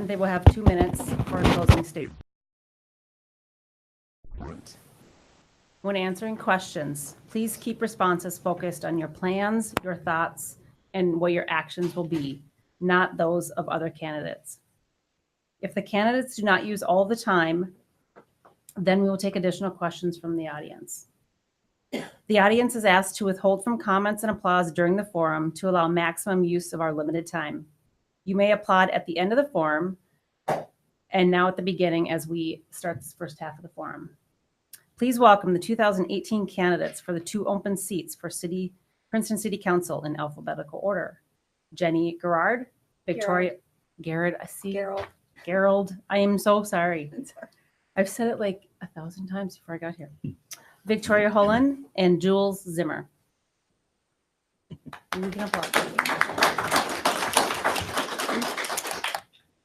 They will have 2 minutes for a closing statement. When answering questions, please keep responses focused on your plans, your thoughts, and what your actions will be, not those of other candidates. If the candidates do not use all the time, then we will take additional questions from the audience. The audience is asked to withhold from comments and applause during the forum to allow maximum use of our limited time. You may applaud at the end of the forum and now at the beginning as we start this first half of the forum. Please welcome the 2018 candidates for the 2 open seats for Princeton City Council in alphabetical order. Jenny Gerard, Victoria Garrett, I see. Gerald, I am so sorry. I've said it like 1,000 times before I got here. Victoria Holland and Jules Zimmer. We can applaud.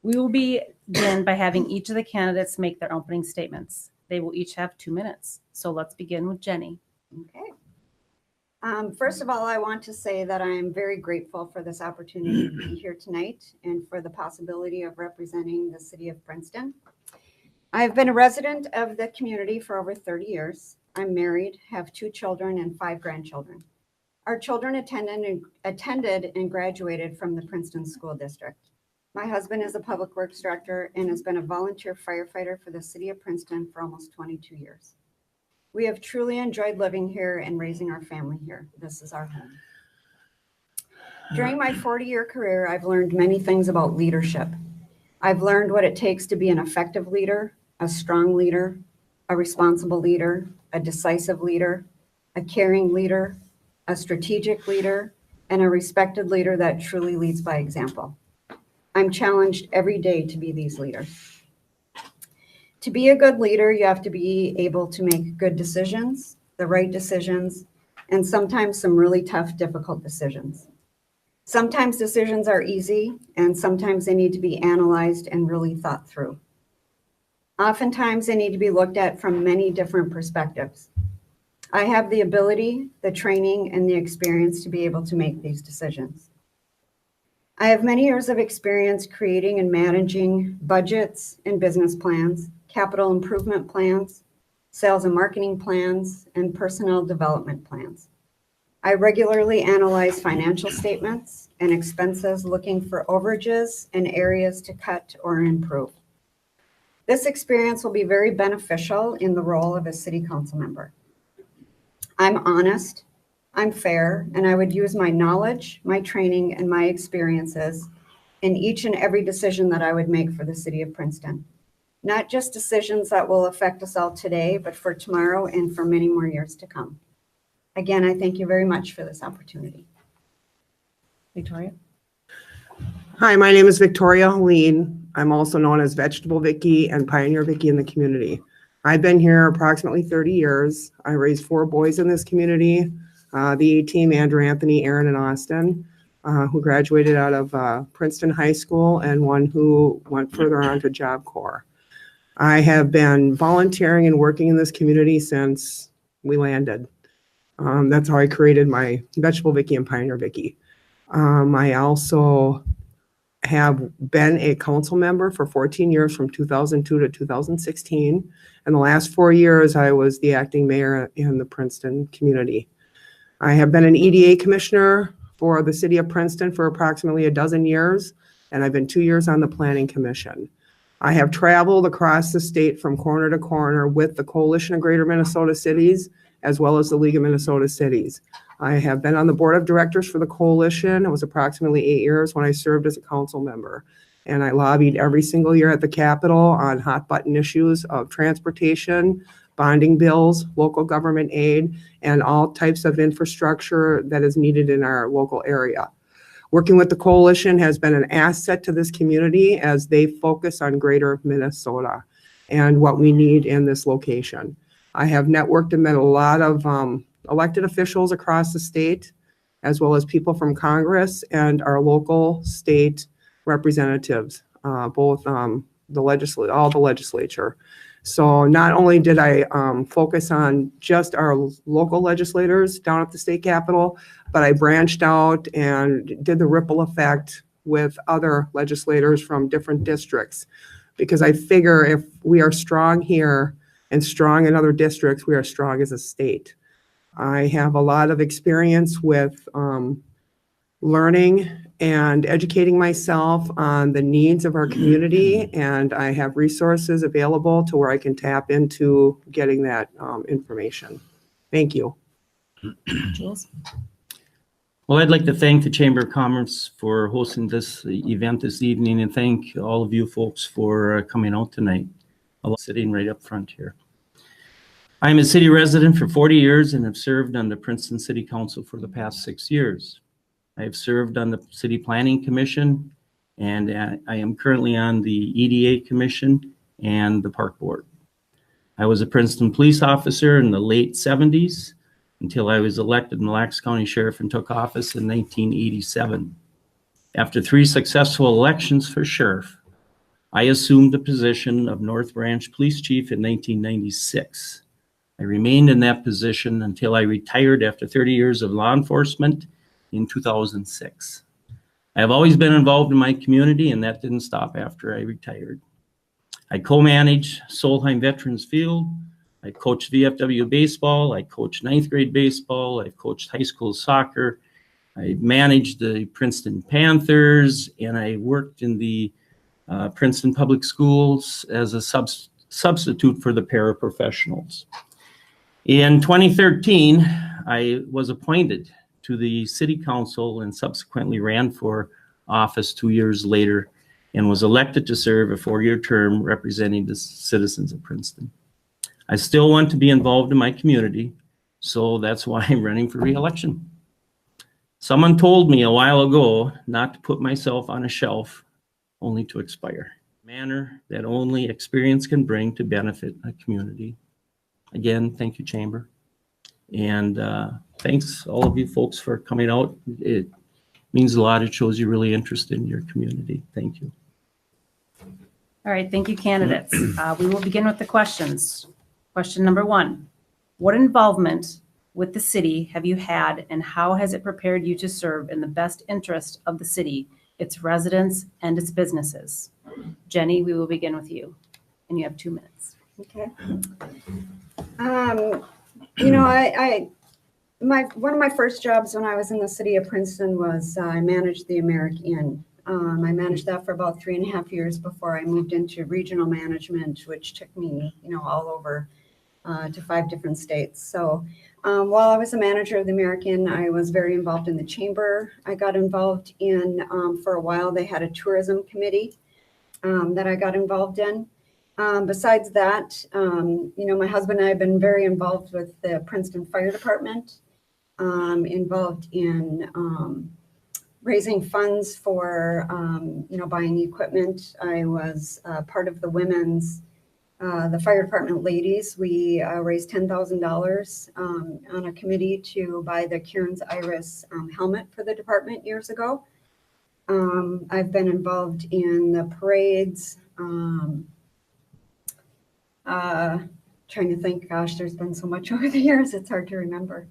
We will begin by having each of the candidates make their opening statements. They will each have 2 minutes. So let's begin with Jenny. Okay. First of all, I want to say that I am very grateful for this opportunity to be here tonight and for the possibility of representing the city of Princeton. I've been a resident of the community for over 30 years. I'm married, have 2 children and 5 grandchildren. Our children attended and graduated from the Princeton School District. My husband is a public works director and has been a volunteer firefighter for the city of Princeton for almost 22 years. We have truly enjoyed living here and raising our family here. This is our home. During my 40-year career, I've learned many things about leadership. I've learned what it takes to be an effective leader, a strong leader, a responsible leader, a decisive leader, a caring leader, a strategic leader, and a respected leader that truly leads by example. I'm challenged every day to be these leaders. To be a good leader, you have to be able to make good decisions, the right decisions, and sometimes some really tough, difficult decisions. Sometimes decisions are easy, and sometimes they need to be analyzed and really thought through. Oftentimes, they need to be looked at from many different perspectives. I have the ability, the training, and the experience to be able to make these decisions. I have many years of experience creating and managing budgets and business plans, capital improvement plans, sales and marketing plans, and personnel development plans. I regularly analyze financial statements and expenses looking for overages and areas to cut or improve. This experience will be very beneficial in the role of a city council member. I'm honest, I'm fair, and I would use my knowledge, my training, and my experiences in each and every decision that I would make for the city of Princeton. Not just decisions that will affect us all today, but for tomorrow and for many more years to come. Again, I thank you very much for this opportunity. Victoria. Hi, my name is Victoria Helene. I'm also known as Vegetable Vicky and Pioneer Vicky in the community. I've been here approximately 30 years. I raised 4 boys in this community, the A-team, Andrew, Anthony, Aaron, and Austin, who graduated out of Princeton High School, and one who went further on to Job Corps. I have been volunteering and working in this community since we landed. That's how I created my Vegetable Vicky and Pioneer Vicky. I also have been a council member for 14 years from 2002 to 2016. And the last 4 years, I was the acting mayor in the Princeton community. I have been an EDA commissioner for the city of Princeton for approximately 12 years, and I've been 2 years on the planning commission. I have traveled across the state from corner to corner with the Coalition of Greater Minnesota Cities, as well as the League of Minnesota Cities. I have been on the board of directors for the coalition. It was approximately 8 years when I served as a council member. And I lobbied every single year at the Capitol on hot button issues of transportation, bonding bills, local government aid, and all types of infrastructure that is needed in our local area. Working with the coalition has been an asset to this community as they focus on greater Minnesota and what we need in this location. I have networked and met a lot of elected officials across the state, as well as people from Congress and our local state representatives, both all the legislature. So not only did I focus on just our local legislators down at the state capitol, but I branched out and did the ripple effect with other legislators from different districts, because I figure if we are strong here and strong in other districts, we are strong as a state. I have a lot of experience with learning and educating myself on the needs of our community, and I have resources available to where I can tap into getting that information. Thank you. Jules? Well, I'd like to thank the Chamber of Commerce for hosting this event this evening, and thank all of you folks for coming out tonight. I'm sitting right up front here. I'm a city resident for 40 years and have served on the Princeton City Council for the past 6 years. I have served on the City Planning Commission, and I am currently on the EDA Commission and the Park Board. I was a Princeton police officer in the late 70s until I was elected Mille Lacs County Sheriff and took office in 1987. After 3 successful elections for sheriff, I assumed the position of North Branch Police Chief in 1996. I remained in that position until I retired after 30 years of law enforcement in 2006. I have always been involved in my community, and that didn't stop after I retired. I co-manage Solheim Veterans Field. I coached VFW baseball. I coached 9th grade baseball. I've coached high school soccer. I managed the Princeton Panthers, and I worked in the Princeton Public Schools as a substitute for the paraprofessionals. In 2013, I was appointed to the City Council and subsequently ran for office 2 years later and was elected to serve a 4-year term representing the citizens of Princeton. I still want to be involved in my community, so that's why I'm running for re-election. Someone told me a while ago not to put myself on a shelf, only to expire. A manner that only experience can bring to benefit a community. Again, thank you, Chamber. And thanks all of you folks for coming out. It means a lot. It shows you're really interested in your community. Thank you. All right, thank you, candidates. We will begin with the questions. Question number 1, what involvement with the city have you had, and how has it prepared you to serve in the best interest of the city, its residents, and its businesses? Jenny, we will begin with you, and you have 2 minutes. Okay. You know, one of my first jobs when I was in the city of Princeton was I managed the American Inn. I managed that for about 3.5 years before I moved into regional management, which took me, you know, all over to 5 different states. So while I was a manager of the American, I was very involved in the chamber. I got involved in, for a while, they had a tourism committee that I got involved in. Besides that, you know, my husband and I have been very involved with the Princeton Fire Department, involved in raising funds for, you know, buying equipment. I was part of the women's, the fire department ladies. We raised $10,000 on a committee to buy the Kieran's Iris helmet for the department years ago. I've been involved in the parades. Trying to think, gosh, there's been so much over the years, it's hard to remember.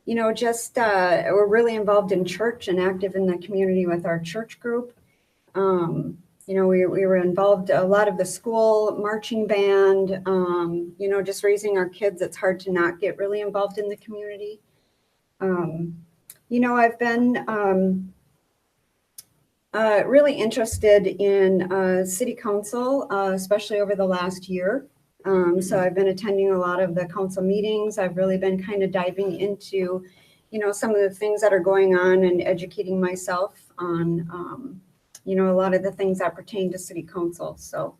You know, just we're really involved in church and active in the community with our church group. You know, we were involved a lot of the school marching band, you know, just raising our kids. It's hard to not get really involved in the community. You know, I've been really interested in city council, especially over the last year. So I've been attending a lot of the council meetings. I've really been kind of diving into, you know, some of the things that are going on and educating myself on, you know, a lot of the things that pertain to city council. So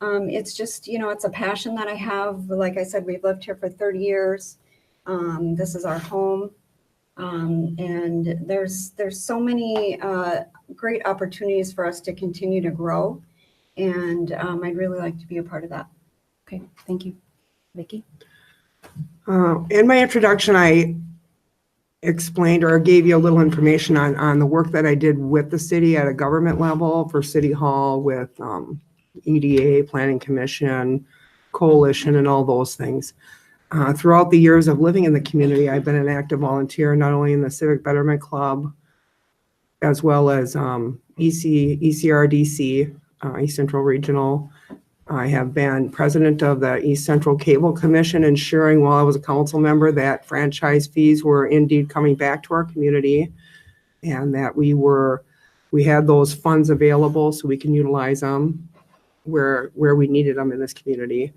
it's just, you know, it's a passion that I have. Like I said, we've lived here for 30 years. This is our home. And there's so many great opportunities for us to continue to grow. And I'd really like to be a part of that. Okay, thank you. Vicki? In my introduction, I explained or gave you a little information on the work that I did with the city at a government level for City Hall with EDA, Planning Commission, Coalition, and all those things. Throughout the years of living in the community, I've been an active volunteer, not only in the Civic Betterment Club, as well as ECRDC, East Central Regional. I have been president of the East Central Cable Commission, ensuring while I was a council member that franchise fees were indeed coming back to our community, and that we had those funds available so we can utilize them where we needed them in this community.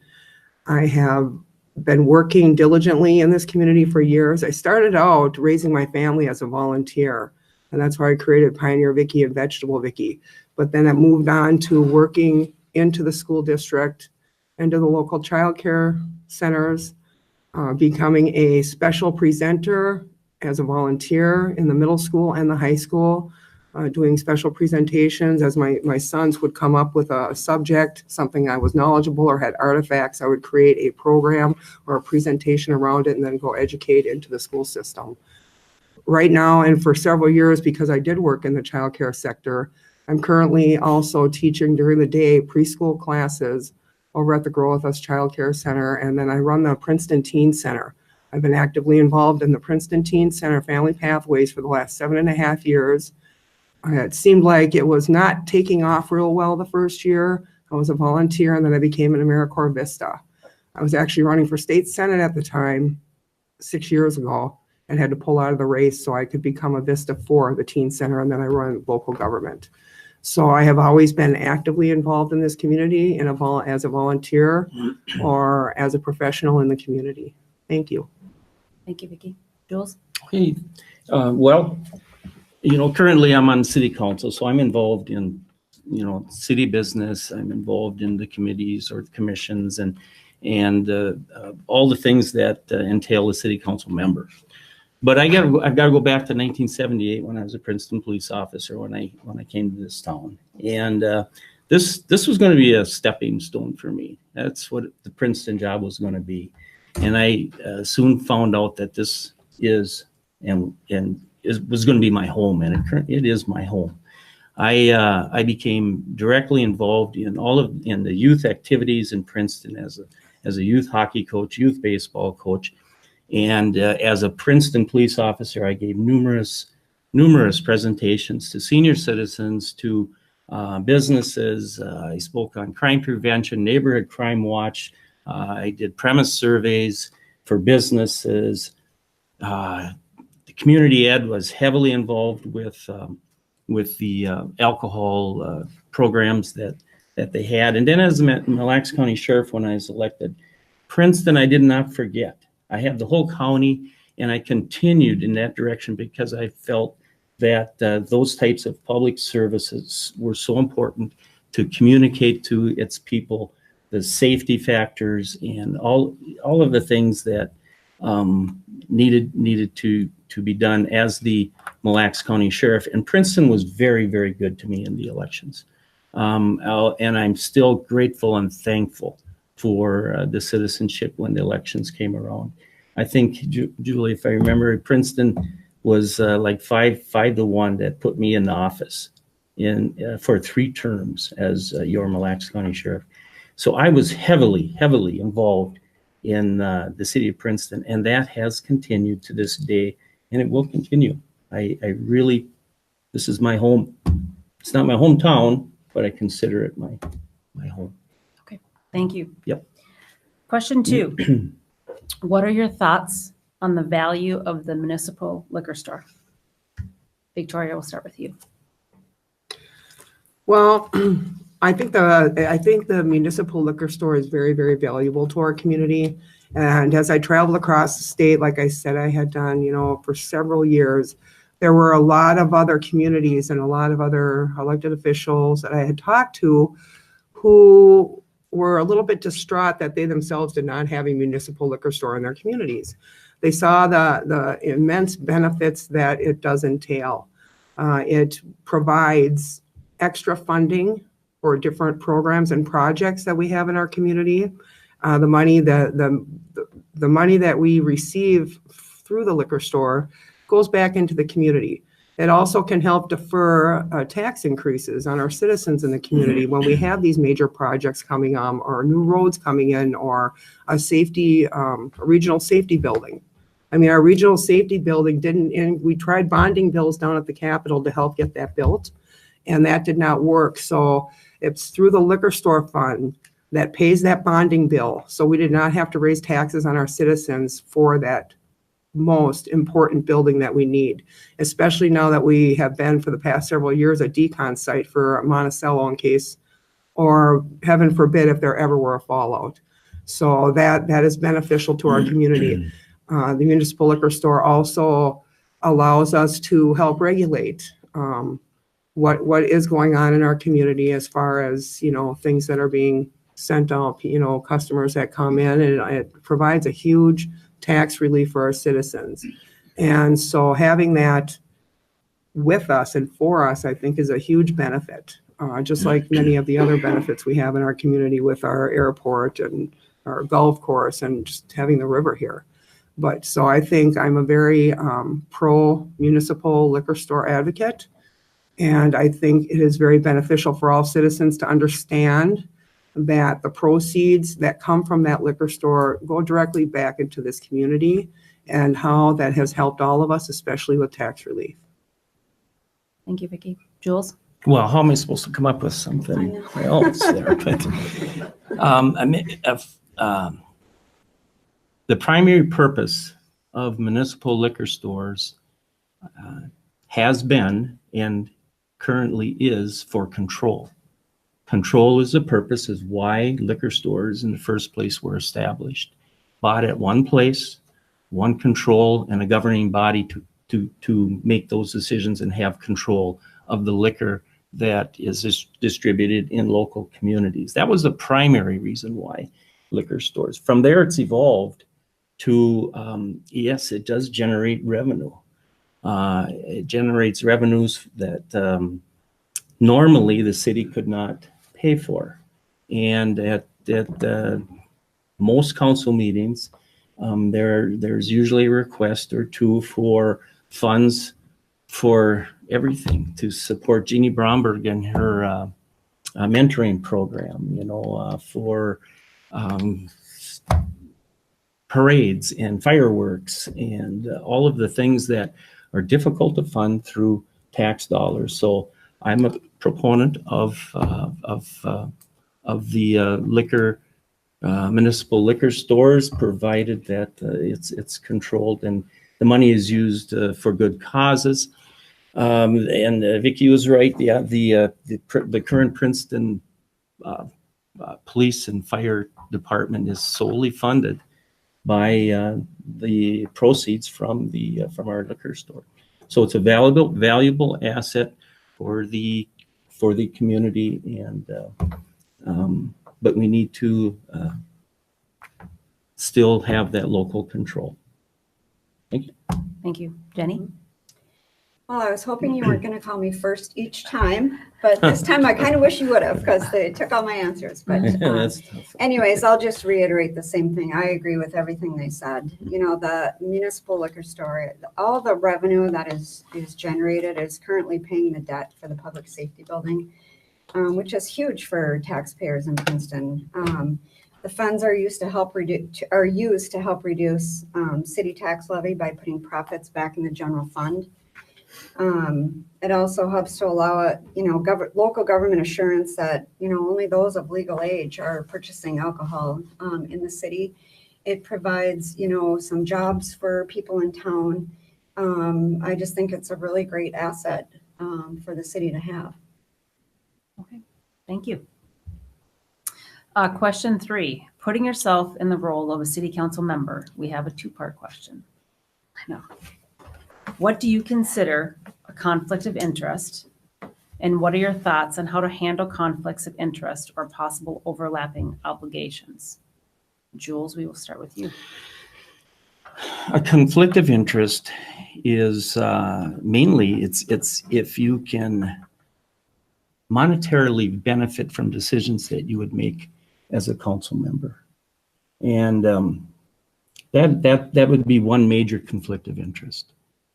I have been working diligently in this community for years. I started out raising my family as a volunteer, and that's why I created Pioneer Vicky and Vegetable Vicky. But then it moved on to working into the school district, into the local child care centers, becoming a special presenter as a volunteer in the middle school and the high school, doing special presentations. As my sons would come up with a subject, something I was knowledgeable or had artifacts, I would create a program or a presentation around it and then go educate into the school system. Right now, and for several years, because I did work in the childcare sector, I'm currently also teaching during the day preschool classes over at the Grow With Us Child Care Center, and then I run the Princeton Teen Center. I've been actively involved in the Princeton Teen Center Family Pathways for the last 7.5 years. It seemed like it was not taking off real well the first year. I was a volunteer, and then I became an AmeriCorps Vista. I was actually running for state senate at the time, 6 years ago, and had to pull out of the race so I could become a Vista for the Teen Center, and then I run local government. So I have always been actively involved in this community as a volunteer or as a professional in the community. Thank you. Thank you, Vicki. Jules? Hey, well, currently I'm on city council, so I'm involved in, city business. I'm involved in the committees or the commissions and all the things that entail a city council member. But I've got to go back to 1978 when I was a Princeton police officer when I came to this town, and this was going to be a stepping stone for me. That's what the Princeton job was going to be, and I soon found out that this was going to be my home, and it is my home. I became directly involved in in the youth activities in Princeton as a youth hockey coach, youth baseball coach. And as a Princeton police officer, I gave numerous presentations to senior citizens, to businesses. I spoke on crime prevention, neighborhood crime watch. I did premise surveys for businesses. The community ed was heavily involved with the alcohol programs that they had. And then as a Mille Lacs County Sheriff, when I was elected, Princeton, I did not forget. I have the whole county, and I continued in that direction because I felt that those types of public services were so important to communicate to its people, the safety factors and all of the things that needed to be done as the Mille Lacs County Sheriff. And Princeton was very, very good to me in the elections. And I'm still grateful and thankful for the citizenship when the elections came around. I think, Julie, if I remember, Princeton was like 5-1 that put me in the office for 3 terms as your Mille Lacs County Sheriff. So I was heavily involved in the city of Princeton, and that has continued to this day, and it will continue. I really, this is my home. It's not my hometown, but I consider it my home. Okay, thank you. Yep. Question 2. What are your thoughts on the value of the municipal liquor store? Victoria, we'll start with you. Well, I think the municipal liquor store is very, very valuable to our community. And as I traveled across the state, like I said, I had done, for several years, there were a lot of other communities and a lot of other elected officials that I had talked to who were a little bit distraught that they themselves did not have a municipal liquor store in their communities. They saw the immense benefits that it does entail. It provides extra funding for different programs and projects that we have in our community. The money that we receive through the liquor store goes back into the community. It also can help defer tax increases on our citizens in the community when we have these major projects coming on, or new roads coming in, or a regional safety building. I mean, our regional safety building didn't, and we tried bonding bills down at the Capitol to help get that built, and that did not work. So it's through the liquor store fund that pays that bonding bill. So we did not have to raise taxes on our citizens for that most important building that we need, especially now that we have been for the past several years a decon site for Monticello in case, or heaven forbid, if there ever were a fallout. So that is beneficial to our community. The municipal liquor store also allows us to help regulate what is going on in our community as far as, things that are being sent out, customers that come in, and it provides a huge tax relief for our citizens. And so having that with us and for us, I think, is a huge benefit, just like many of the other benefits we have in our community with our airport and our golf course and just having the river here. But so I think I'm a very pro-municipal liquor store advocate. And I think it is very beneficial for all citizens to understand that the proceeds that come from that liquor store go directly back into this community and how that has helped all of us, especially with tax relief. Thank you, Vicki. Jules? Well, how am I supposed to come up with something else there? But, the primary purpose of municipal liquor stores has been and currently is for control. Control is the purpose, is why liquor stores in the first place were established. Bought at one place, one control, and a governing body to make those decisions and have control of the liquor that is distributed in local communities. That was the primary reason why liquor stores. From there, it's evolved to, yes, it does generate revenue. It generates revenues that normally the city could not pay for. And at most council meetings, there's usually a request or two for funds for everything to support Jeannie Bromberg and her mentoring program, for parades and fireworks and all of the things that are difficult to fund through tax dollars. So I'm a proponent of the municipal liquor stores, provided that it's controlled and the money is used for good causes. And Vicki was right. The current Princeton police and fire department is solely funded by the proceeds from our liquor store. So it's a valuable asset for the community, and but we need to still have that local control. Thank you. Thank you. Jenny? Well, I was hoping you weren't going to call me first each time, but this time I kind of wish you would have, because they took all my answers. But That's tough. anyways, I'll just reiterate the same thing. I agree with everything they said. The municipal liquor store, all the revenue that is generated is currently paying the debt for the public safety building, which is huge for taxpayers in Princeton. The funds are used to help reduce city tax levy by putting profits back in the general fund. It also helps to allow local government assurance that only those of legal age are purchasing alcohol in the city. It provides some jobs for people in town. I just think it's a really great asset for the city to have. Okay, thank you. Question 3, putting yourself in the role of a city council member. We have a 2-part question. Now, what do you consider a conflict of interest? And what are your thoughts on how to handle conflicts of interest or possible overlapping obligations? Jules, we will start with you. A conflict of interest is mainly it's if you can monetarily benefit from decisions that you would make as a council member, and that would be one major conflict of interest.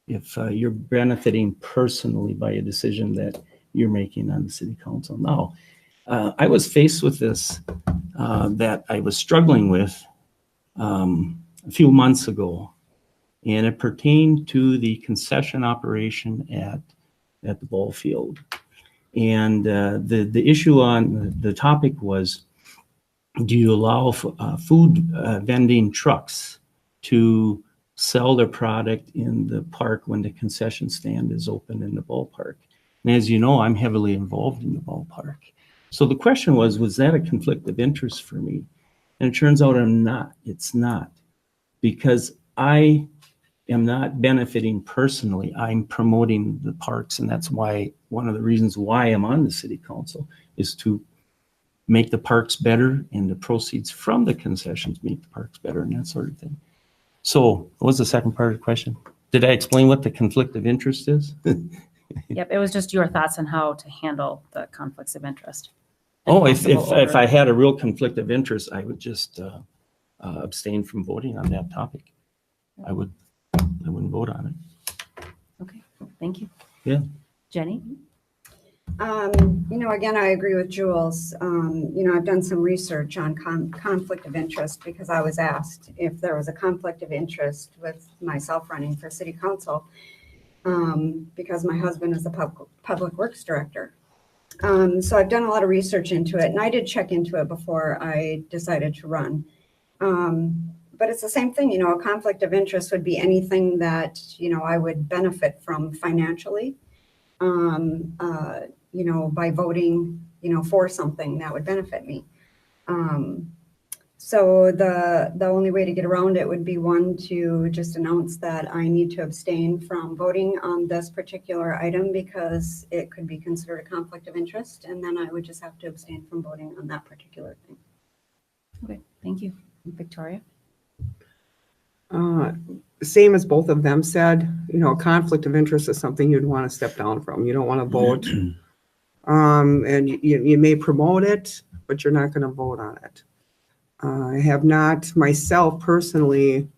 If you're benefiting personally by a decision that you're making on the city council. Now, I was faced with this that I was struggling with a few months ago, and it pertained to the concession operation at the ball field. And the issue on the topic was, do you allow food vending trucks to sell their product in the park when the concession stand is open in the ballpark? And as you know, I'm heavily involved in the ballpark. So the question was that a conflict of interest for me? And it turns out I'm not. It's not. Because I am not benefiting personally. I'm promoting the parks, and that's why one of the reasons why I'm on the city council is to make the parks better, and the proceeds from the concessions make the parks better, and that sort of thing. So what was the second part of the question? Did I explain what the conflict of interest is? Yep, it was just your thoughts on how to handle the conflicts of interest. Oh, if Possible I over- had a real conflict of interest, I would just abstain from voting on that topic. I wouldn't vote on it. Okay, thank you. Yeah. Jenny? Again, I agree with Jules. I've done some research on conflict of interest because I was asked if there was a conflict of interest with myself running for city council, because my husband is a public works director. So I've done a lot of research into it, and I did check into it before I decided to run. But it's the same thing, a conflict of interest would be anything that, I would benefit from financially, by voting, for something that would benefit me. So the only way to get around it would be, one, to just announce that I need to abstain from voting on this particular item because it could be considered a conflict of interest, and then I would just have to abstain from voting on that particular thing. Okay, thank you. Victoria? Same as both of them said, conflict of interest is something you'd want to step down from. You don't want to vote. And you may promote it, but you're not going to vote on it. I have not myself personally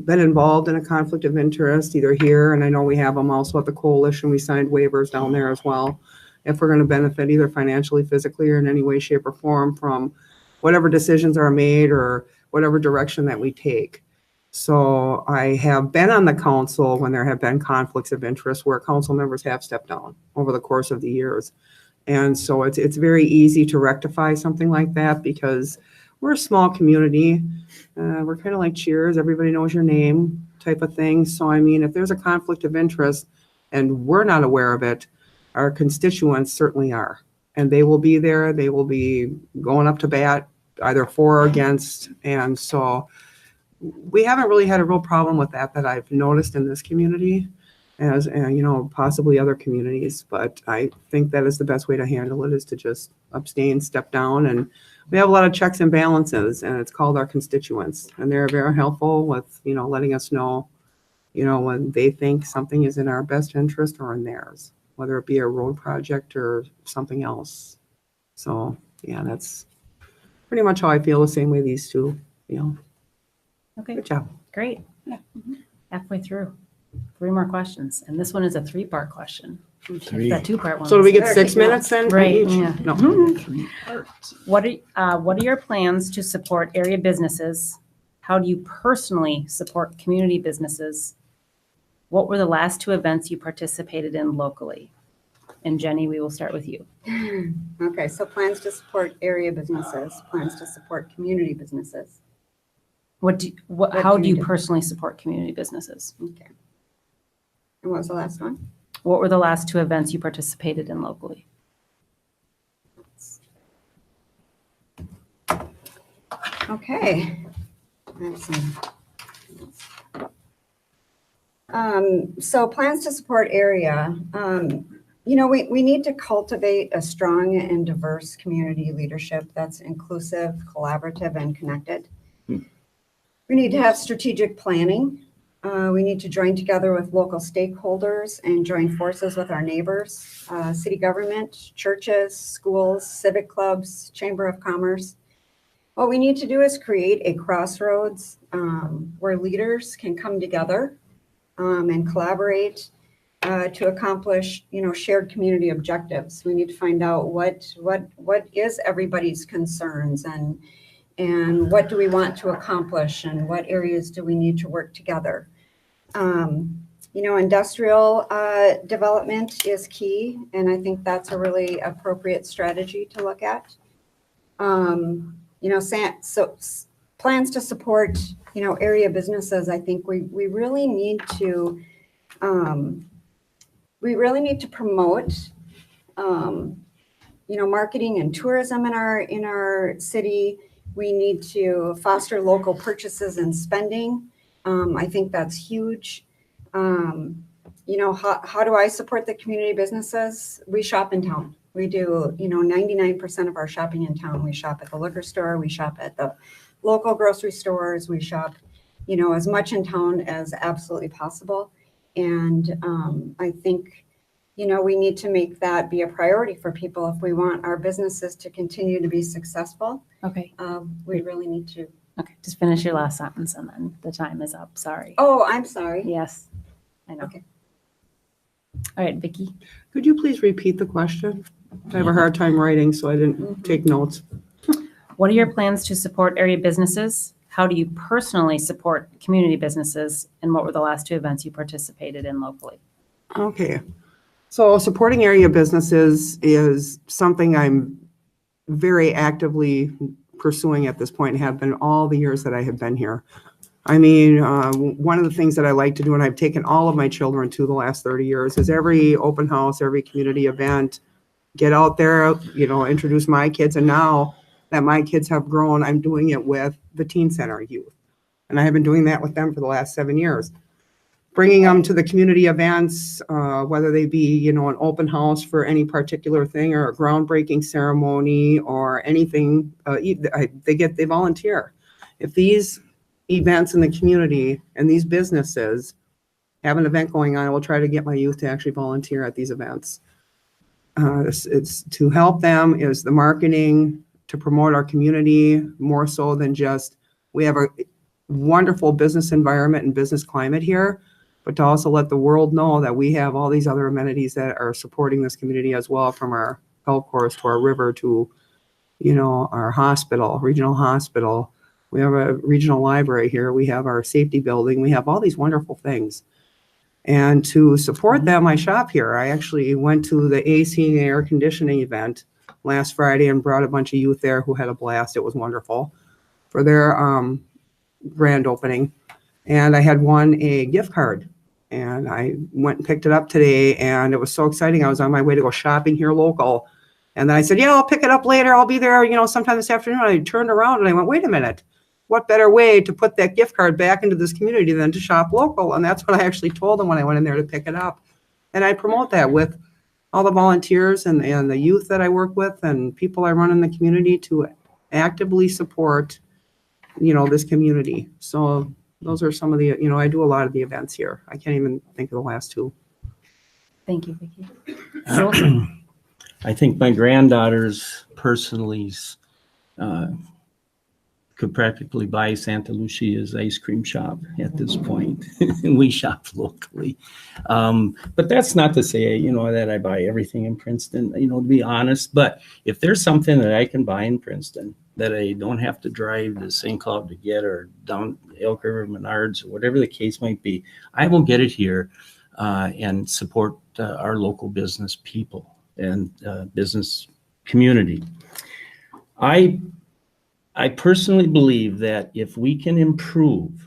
been involved in a conflict of interest either here, and I know we have them also at the coalition. We signed waivers down there as well. If we're going to benefit either financially, physically, or in any way, shape, or form from whatever decisions are made or whatever direction that we take. So I have been on the council when there have been conflicts of interest where council members have stepped down over the course of the years. And so it's very easy to rectify something like that because we're a small community. We're kind of like Cheers, everybody knows your name type of thing. So, I mean, if there's a conflict of interest and we're not aware of it, our constituents certainly are. And they will be there. They will be going up to bat either for or against. And so we haven't really had a real problem with that I've noticed in this community, as possibly other communities. But I think that is the best way to handle it, is to just abstain, step down. And we have a lot of checks and balances, and it's called our constituents. And they're very helpful with, letting us know, when they think something is in our best interest or in theirs, whether it be a road project or something else. So, yeah, that's pretty much how I feel, the same way these two, Okay, Good job. great. Halfway through. 3 more questions. And this one is a 3-part question. Three. That 2-part one. So do we get There 6 you go. minutes then? Right, each? yeah. No. What are your plans to support area businesses? How do you personally support community businesses? What were the last 2 events you participated in locally? And Jenny, we will start with you. Okay, so plans to support area businesses, plans to support community businesses. How do you you do? personally support community businesses? Okay. And what was the last one? What were the last 2 events you participated in locally? Okay. Let's see. So plans to support area. We need to cultivate a strong and diverse community leadership that's inclusive, collaborative, and connected. We need to have strategic planning. We need to join together with local stakeholders and join forces with our neighbors, city government, churches, schools, civic clubs, chamber of commerce. What we need to do is create a crossroads where leaders can come together and collaborate to accomplish, shared community objectives. We need to find out what is everybody's concerns and what do we want to accomplish and what areas do we need to work together. Industrial development is key, and I think that's a really appropriate strategy to look at. Plans to support, area businesses. I think we really need to promote, marketing and tourism in our city. We need to foster local purchases and spending. I think that's huge. How do I support the community businesses? We shop in town. We do, 99% of our shopping in town. We shop at the liquor store. We shop at the local grocery stores. We shop, as much in town as absolutely possible. And I think, we need to make that be a priority for people if we want our businesses to continue to be successful. Okay. We really need to. Okay. Just finish your last sentence and then the time is up. Sorry. Oh, I'm sorry. Yes. I know. Okay. All right, Vicki. Could you please repeat the question? I have a hard time writing, so I didn't take notes. What are your plans to support area businesses? How do you personally support community businesses? And what were the last 2 events you participated in locally? Okay. So supporting area businesses is something I'm very actively pursuing at this point and have been all the years that I have been here. I mean, one of the things that I like to do, and I've taken all of my children to the last 30 years, is every open house, every community event, get out there, introduce my kids. And now that my kids have grown, I'm doing it with the teen center youth. And I have been doing that with them for the last 7 years. Bringing them to the community events, whether they be, an open house for any particular thing or a groundbreaking ceremony or anything, they volunteer. If these events in the community and these businesses have an event going on, I will try to get my youth to actually volunteer at these events. It's to help them is the marketing, to promote our community more so than just, we have a wonderful business environment and business climate here, but to also let the world know that we have all these other amenities that are supporting this community as well, from our golf course to our river to, our hospital, regional hospital. We have a regional library here. We have our safety building. We have all these wonderful things. And to support them, I shop here. I actually went to the AC and air conditioning event last Friday and brought a bunch of youth there who had a blast. It was wonderful for their grand opening. And I had won a gift card. And I went and picked it up today, and it was so exciting. I was on my way to go shopping here local. And then I said, I'll pick it up later. I'll be there, sometime this afternoon. I turned around and I went, wait a minute. What better way to put that gift card back into this community than to shop local? And that's what I actually told them when I went in there to pick it up. And I promote that with all the volunteers and the youth that I work with and people I run in the community to actively support, this community. So those are some of the, I do a lot of the events here. I can't even think of the last 2. Thank you, Vicki. I think my granddaughters personally could practically buy Santa Lucia's ice cream shop at this point. We shop locally. But that's not to say, that I buy everything in Princeton, to be honest. But if there's something that I can buy in Princeton that I don't have to drive to St. Cloud to get, or down Elk River, Menards, or whatever the case might be, I will get it here and support our local business people and business community. I personally believe that if we can improve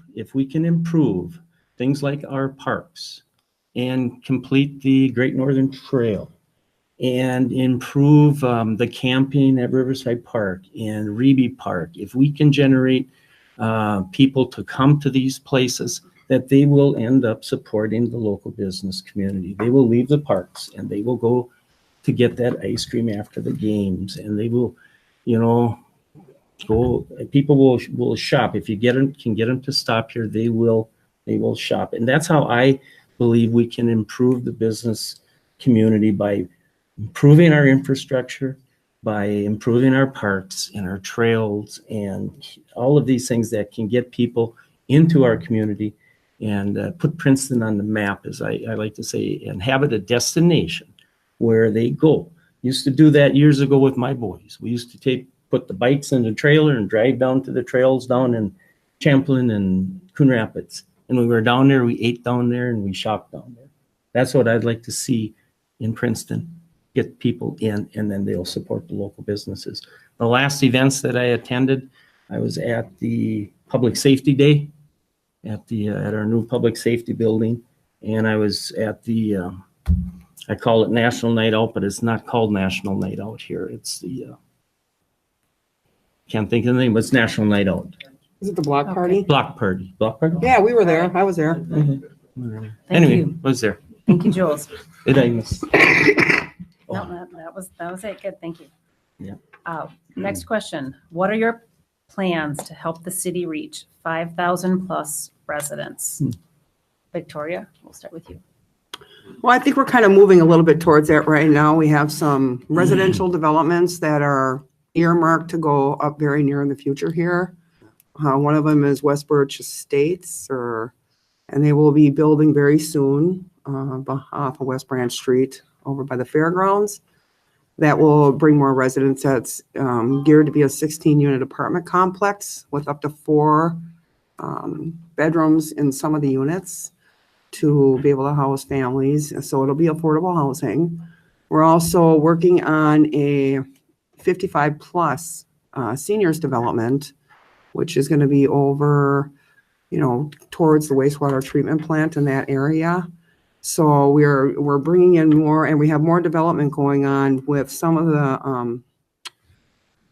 things like our parks and complete the Great Northern Trail and improve the camping at Riverside Park and Reby Park, if we can generate people to come to these places, that they will end up supporting the local business community. They will leave the parks and they will go to get that ice cream after the games, and they will, people will shop. If you can get them to stop here, they will shop. And that's how I believe we can improve the business community, by improving our infrastructure, by improving our parks and our trails and all of these things that can get people into our community and put Princeton on the map, as I like to say, and have it a destination where they go. Used to do that years ago with my boys. We used to put the bikes in the trailer and drive down to the trails down in Champlain and Coon Rapids And when we were down there, we ate down there and we shopped down there. That's what I'd like to see in Princeton. Get people in, and then they'll support the local businesses. The last events that I attended, I was at the Public Safety Day at our new Public Safety building, and I was at the I call it National Night Out, but it's not called National Night Out here. It's the can't think of the name, but it's National Night Out. Is it the block Okay. party? Block party. Block party? Yeah, we were there. I was there. Anyway, you. was there. Thank you, Jules. Did I miss? No, that was it. Good, thank you. Yeah. Next question. What are your plans to help the city reach 5,000 plus residents? Victoria, we'll start with you. Well, I think we're kind of moving a little bit towards that right now. We have some residential developments that are earmarked to go up very near in the future here. One of them is West Birch Estates, and they will be building very soon off of West Branch Street over by the fairgrounds. That will bring more residents. That's geared to be a 16-unit apartment complex with up to 4 bedrooms in some of the units to be able to house families. So it'll be affordable housing. We're also working on a 55 plus seniors development, which is going to be over, towards the wastewater treatment plant in that area. So we're bringing in more, and we have more development going on with some of the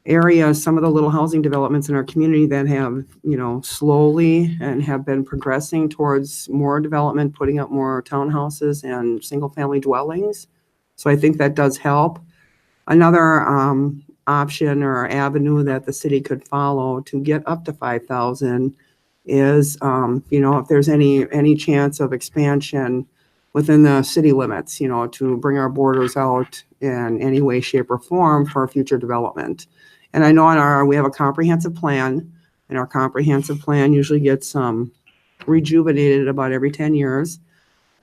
areas, some of the little housing developments in our community that have, slowly and have been progressing towards more development, putting up more townhouses and single family dwellings. So I think that does help. Another option or avenue that the city could follow to get up to 5,000 is, if there's any chance of expansion within the city limits, to bring our borders out in any way, shape, or form for future development. And I know we have a comprehensive plan, and our comprehensive plan usually gets rejuvenated about every 10 years.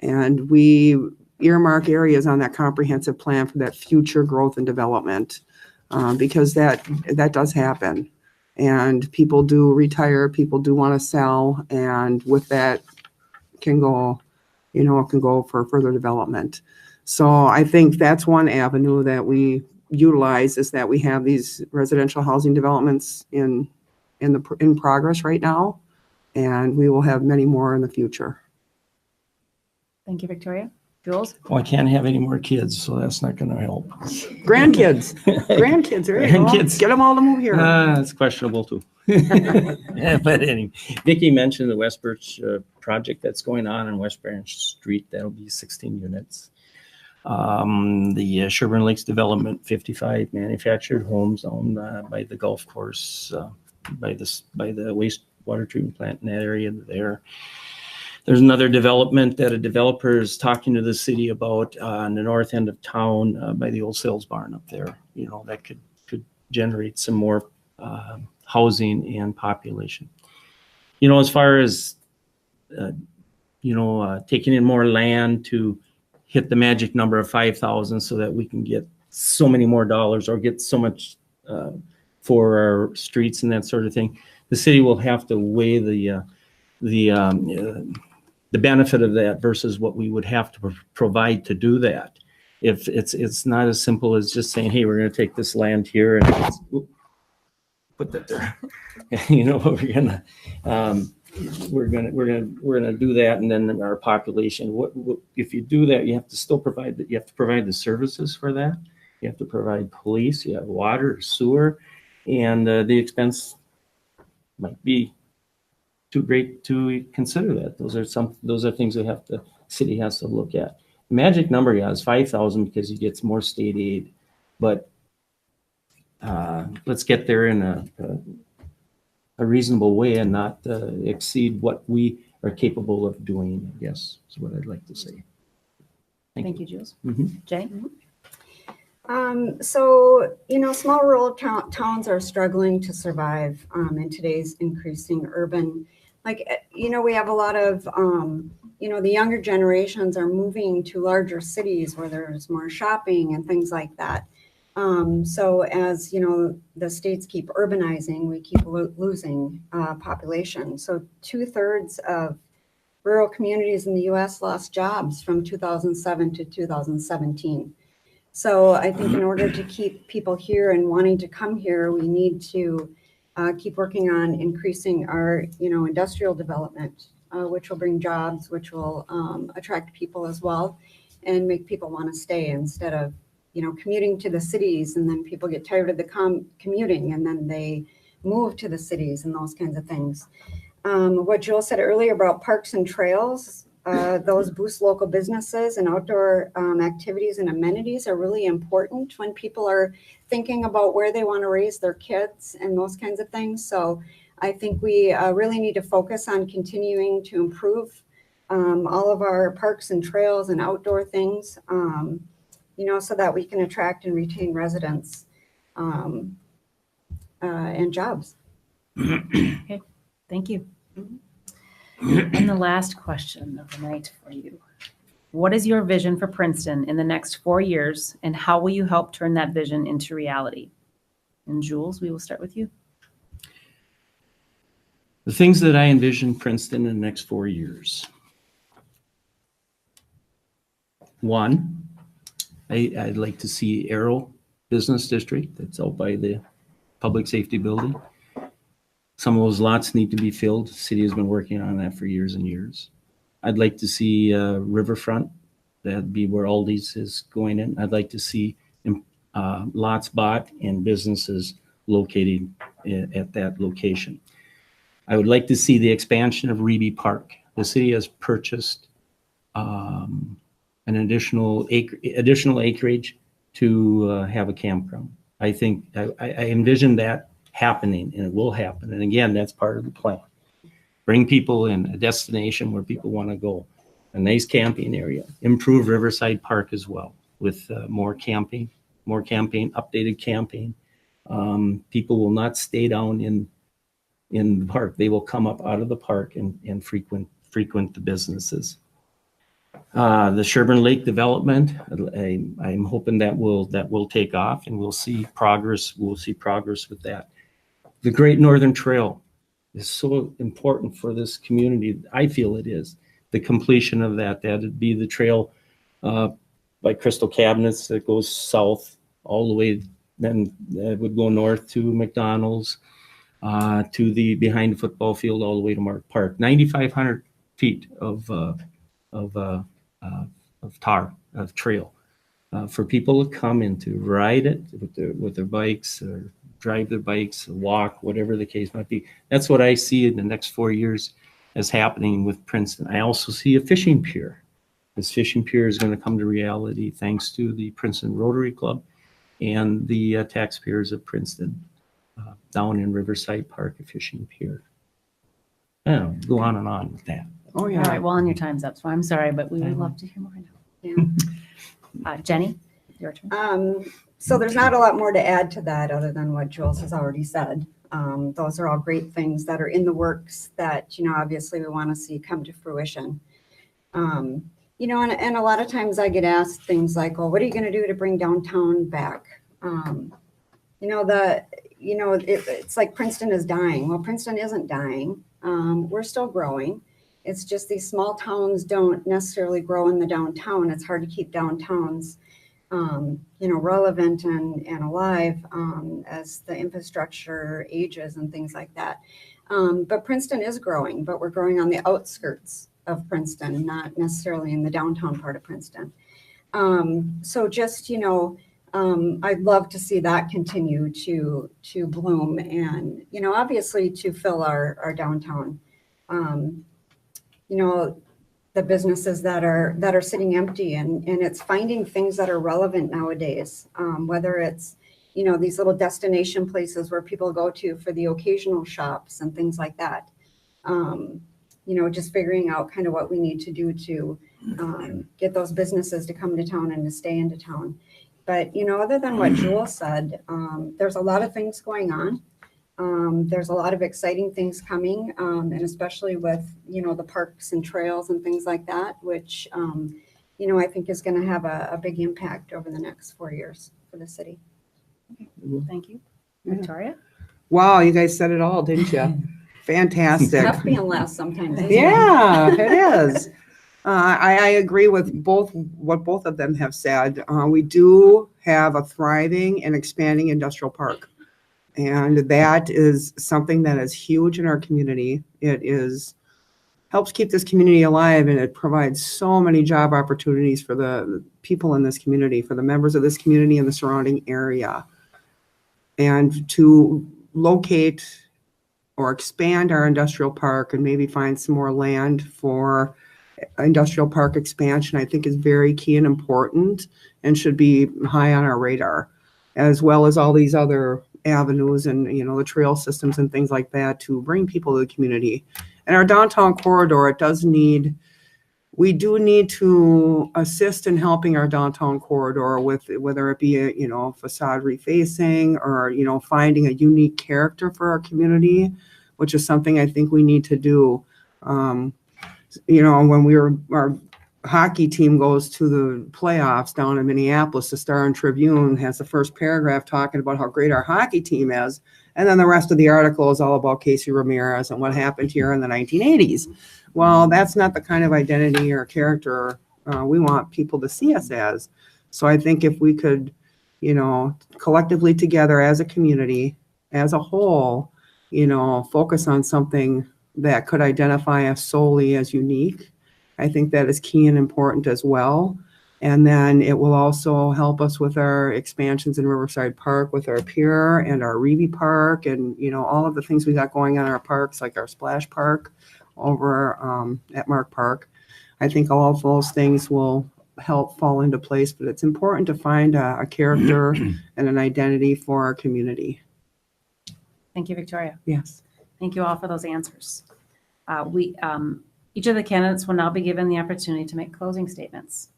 And we earmark areas on that comprehensive plan for that future growth and development, because that does happen. And people do retire, people do want to sell, and with that can go for further development. So I think that's one avenue that we utilize, is that we have these residential housing developments in progress right now, and we will have many more in the future. Thank you, Victoria. Jules? Well, I can't have any more kids, so that's not going to help. Grandkids, there you go. Grandkids. Get them all to move here. It's questionable too. But anyway, Vicki mentioned the West Birch project that's going on West Branch Street. That'll be 16 units. The Sherburne Lakes Development, 55 manufactured homes owned by the golf course, by the wastewater treatment plant in that area there. There's another development that a developer is talking to the city about on the north end of town by the old sales barn up there. That could generate some more housing and population. As far as taking in more land to hit the magic number of 5,000 so that we can get so many more dollars or get so much for our streets and that sort of thing. The city will have to weigh the benefit of that versus what we would have to provide to do that. If it's not as simple as just saying, hey, we're going to take this land here and put that there. We're gonna do that, and then our population. What if you do that? You have to still provide that. You have to provide the services for that. You have to provide police. You have water, sewer, and the expense might be too great to consider that. Those are things that city has to look at. The magic number, is 5,000 because you get more state aid, but let's get there in a reasonable way and not exceed what we are capable of doing, I guess is what I'd like to say. Thank you, Jules. Mhm. Jay? Small rural towns are struggling to survive in today's increasing urban. We have a lot of, the younger generations are moving to larger cities where there's more shopping and things like that. So as, the states keep urbanizing, we keep losing population. So 2/3 of rural communities in the U.S. lost jobs from 2007 to 2017. So I think in order to keep people here and wanting to come here, we need to keep working on increasing our, industrial development, which will bring jobs, which will attract people as well, and make people want to stay instead of, commuting to the cities, and then people get tired of the commuting, and then they move to the cities and those kinds of things. What Joel said earlier about parks and trails, those boost local businesses, and outdoor activities and amenities are really important when people are thinking about where they want to raise their kids and those kinds of things. So I think we really need to focus on continuing to improve all of our parks and trails and outdoor things, so that we can attract and retain residents and jobs. Okay, thank you. And the last question of the night for you. What is your vision for Princeton in the next 4 years, and how will you help turn that vision into reality? And Jules, we will start with you. The things that I envision Princeton in the next 4 years. One, I'd like to see Aero Business District that's out by the Public Safety Building. Some of those lots need to be filled. The city has been working on that for years and years. I'd like to see Riverfront. That'd be where Aldi's is going in. I'd like to see lots bought and businesses located at that location. I would like to see the expansion of Reeby Park. The city has purchased an additional acreage to have a campground. I think I envision that happening, and it will happen. And again, that's part of the plan. Bring people in a destination where people want to go, a nice camping area. Improve Riverside Park as well with more camping, updated camping. People will not stay down in the park. They will come up out of the park and frequent the businesses. The Sherburne Lake development, I'm hoping that will take off, and we'll see progress. We'll see progress with that. The Great Northern Trail is so important for this community. I feel it is. The completion of that'd be the trail by Crystal Cabinets that goes south all the way, then it would go north to McDonald's, to the behind the football field, all the way to Mark Park. 9,500 feet of trail for people to come and to ride it with their bikes, or drive their bikes, walk, whatever the case might be. That's what I see in the next 4 years as happening with Princeton. I also see a fishing pier. This fishing pier is going to come to reality thanks to the Princeton Rotary Club and the taxpayers of Princeton down in Riverside Park, a fishing pier. I don't know, go on with that. Oh, yeah. All right, well, and your time's up, so I'm sorry, but we would love to hear more now. Yeah. Jenny, your turn. So there's not a lot more to add to that other than what Jules has already said. Those are all great things that are in the works that, obviously we want to see come to fruition. And a lot of times I get asked things like, well, what are you going to do to bring downtown back? It's like Princeton is dying. Well, Princeton isn't dying. We're still growing. It's just these small towns don't necessarily grow in the downtown. It's hard to keep downtowns, relevant and alive as the infrastructure ages and things like that. But Princeton is growing, but we're growing on the outskirts of Princeton, not necessarily in the downtown part of Princeton. So just, I'd love to see that continue to bloom and, obviously to fill our downtown. The businesses that are sitting empty, and it's finding things that are relevant nowadays, whether it's, these little destination places where people go to for the occasional shops and things like that. Just figuring out kind of what we need to do to get those businesses to come to town and to stay into town. But, other than what Jewel said, there's a lot of things going on. There's a lot of exciting things coming, and especially with, the parks and trails and things like that, which, I think is going to have a big impact over the next 4 years for the city. Thank you. Victoria? Wow, you guys said it all, didn't you? Fantastic. Tough being last sometimes. Isn't it? Yeah, it is. I agree with what both of them have said. We do have a thriving and expanding industrial park. And that is something that is huge in our community. Helps keep this community alive, and it provides so many job opportunities for the people in this community, for the members of this community and the surrounding area. And to locate or expand our industrial park and maybe find some more land for industrial park expansion, I think is very key and important and should be high on our radar, as well as all these other avenues and, the trail systems and things like that to bring people to the community. And our downtown corridor, we do need to assist in helping our downtown corridor with, whether it be a, facade refacing or, finding a unique character for our community, which is something I think we need to do. When our hockey team goes to the playoffs down in Minneapolis, the Star and Tribune has the first paragraph talking about how great our hockey team is. And then the rest of the article is all about Casey Ramirez and what happened here in the 1980s. Well, that's not the kind of identity or character we want people to see us as. So I think if we could, collectively together as a community, as a whole, focus on something that could identify us solely as unique, I think that is key and important as well. And then it will also help us with our expansions in Riverside Park with our pier and our Reeve Park and, all of the things we got going on in our parks, like our Splash Park over at Mark Park. I think all of those things will help fall into place, but it's important to find a character and an identity for our community. Thank you, Victoria. Yes. Thank you all for those answers. Each of the candidates will now be given the opportunity to make closing statements.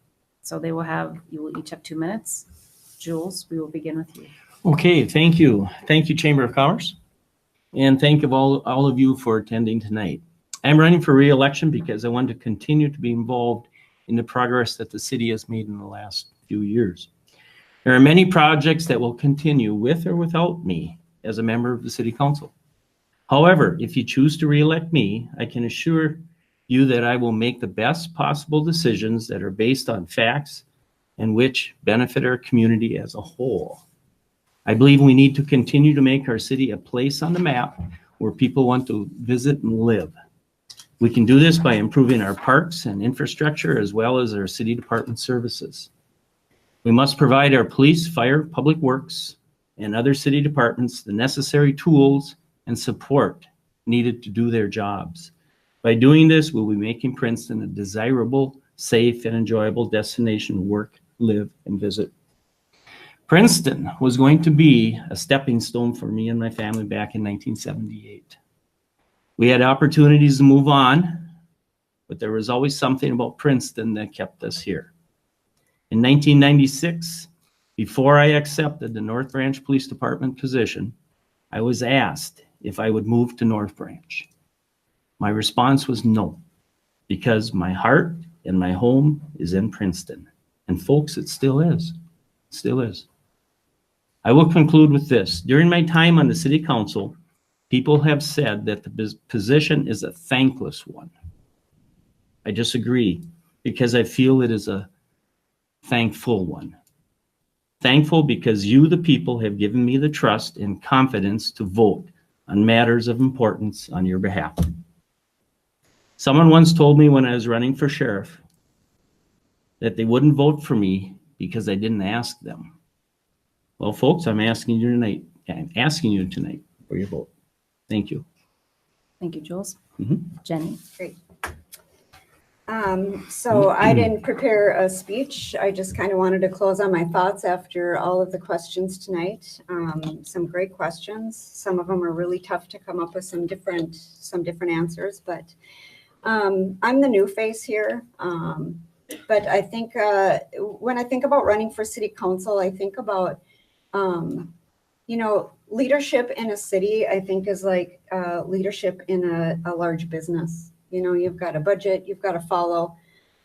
So you will each have 2 minutes. Jules, we will begin with you. Okay, thank you. Thank you, Chamber of Commerce. And thank you all of you for attending tonight. I'm running for re-election because I want to continue to be involved in the progress that the city has made in the last few years. There are many projects that will continue with or without me as a member of the City Council. However, if you choose to re-elect me, I can assure you that I will make the best possible decisions that are based on facts and which benefit our community as a whole. I believe we need to continue to make our city a place on the map where people want to visit and live. We can do this by improving our parks and infrastructure as well as our city department services. We must provide our police, fire, public works, and other city departments the necessary tools and support needed to do their jobs. By doing this, we'll be making Princeton a desirable, safe, and enjoyable destination to work, live, and visit. Princeton was going to be a stepping stone for me and my family back in 1978. We had opportunities to move on, but there was always something about Princeton that kept us here. In 1996, before I accepted the North Branch Police Department position, I was asked if I would move to North Branch. My response was no, because my heart and my home is in Princeton. And folks, it still is. It still is. I will conclude with this. During my time on the City Council, people have said that the position is a thankless one. I disagree, because I feel it is a thankful one. Thankful because you, the people, have given me the trust and confidence to vote on matters of importance on your behalf. Someone once told me when I was running for sheriff that they wouldn't vote for me because I didn't ask them. Well, folks, I'm asking you tonight for your vote. Thank you. Thank you, Jules. Jenny. Great. So I didn't prepare a speech. I just kind of wanted to close on my thoughts after all of the questions tonight. Some great questions. Some of them are really tough to come up with some different answers, but I'm the new face here. But I think when I think about running for city council, I think about, leadership in a city, I think is like leadership in a large business. You've got a budget, you've got to follow,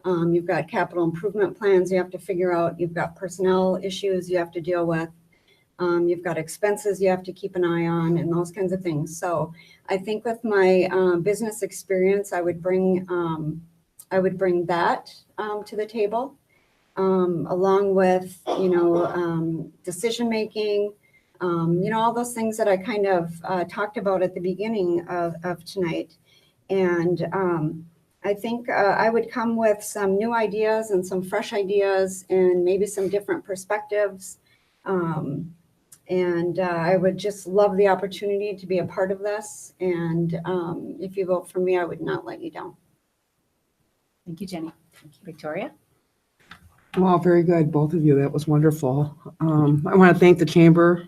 you've got capital improvement plans you have to figure out, you've got personnel issues you have to deal with. You've got expenses you have to keep an eye on and those kinds of things. So I think with my business experience, I would bring that to the table, along with, decision making, all those things that I kind of talked about at the beginning of tonight. And I think I would come with some new ideas and some fresh ideas and maybe some different perspectives. And I would just love the opportunity to be a part of this. And if you vote for me, I would not let you down. Thank you, Jenny. Thank you, Victoria. Well, very good, both of you. That was wonderful. I want to thank the chamber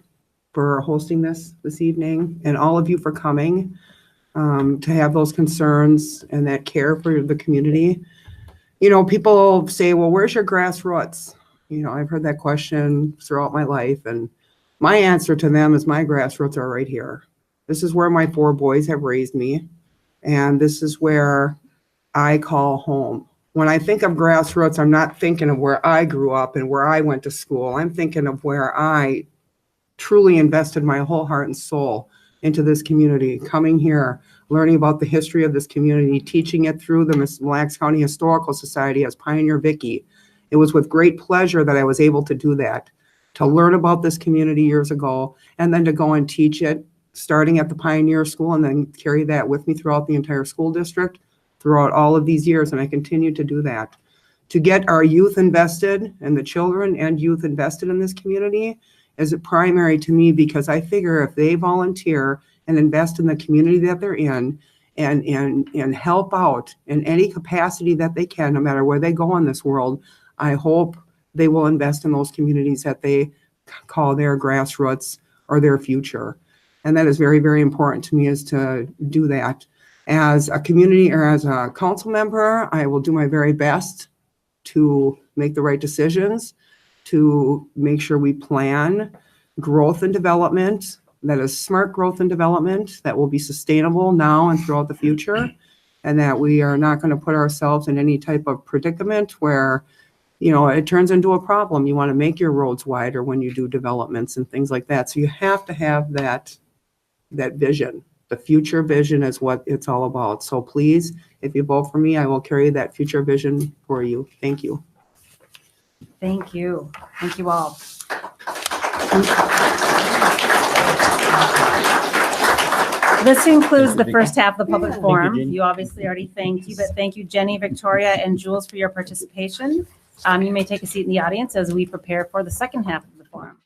for hosting this evening, and all of you for coming to have those concerns and that care for the community. People say, well, where's your grassroots? I've heard that question throughout my life, and my answer to them is my grassroots are right here. This is where my 4 boys have raised me, and this is where I call home. When I think of grassroots, I'm not thinking of where I grew up and where I went to school. I'm thinking of where I truly invested my whole heart and soul into this community, coming here, learning about the history of this community, teaching it through the Mille Lacs County Historical Society as Pioneer Vicky. It was with great pleasure that I was able to do that, to learn about this community years ago, and then to go and teach it, starting at the Pioneer School, and then carry that with me throughout the entire school district, throughout all of these years, and I continue to do that. To get our youth invested, and the children and youth invested in this community, is primary to me, because I figure if they volunteer and invest in the community that they're in, and help out in any capacity that they can, no matter where they go in this world, I hope they will invest in those communities that they call their grassroots or their future. And that is very, very important to me, is to do that. As a community or as a council member, I will do my very best to make the right decisions, to make sure we plan growth and development that is smart growth and development that will be sustainable now and throughout the future, and that we are not going to put ourselves in any type of predicament where it turns into a problem. You want to make your roads wider when you do developments and things like that. So you have to have that vision. The future vision is what it's all about. So please, if you vote for me, I will carry that future vision for you. Thank you. Thank you. Thank you all. This concludes the first half of the public forum. Jenny. You obviously already thanked you, but thank you, Jenny, Victoria, and Jules, for your participation. You may take a seat in the audience as we prepare for the second half of the forum.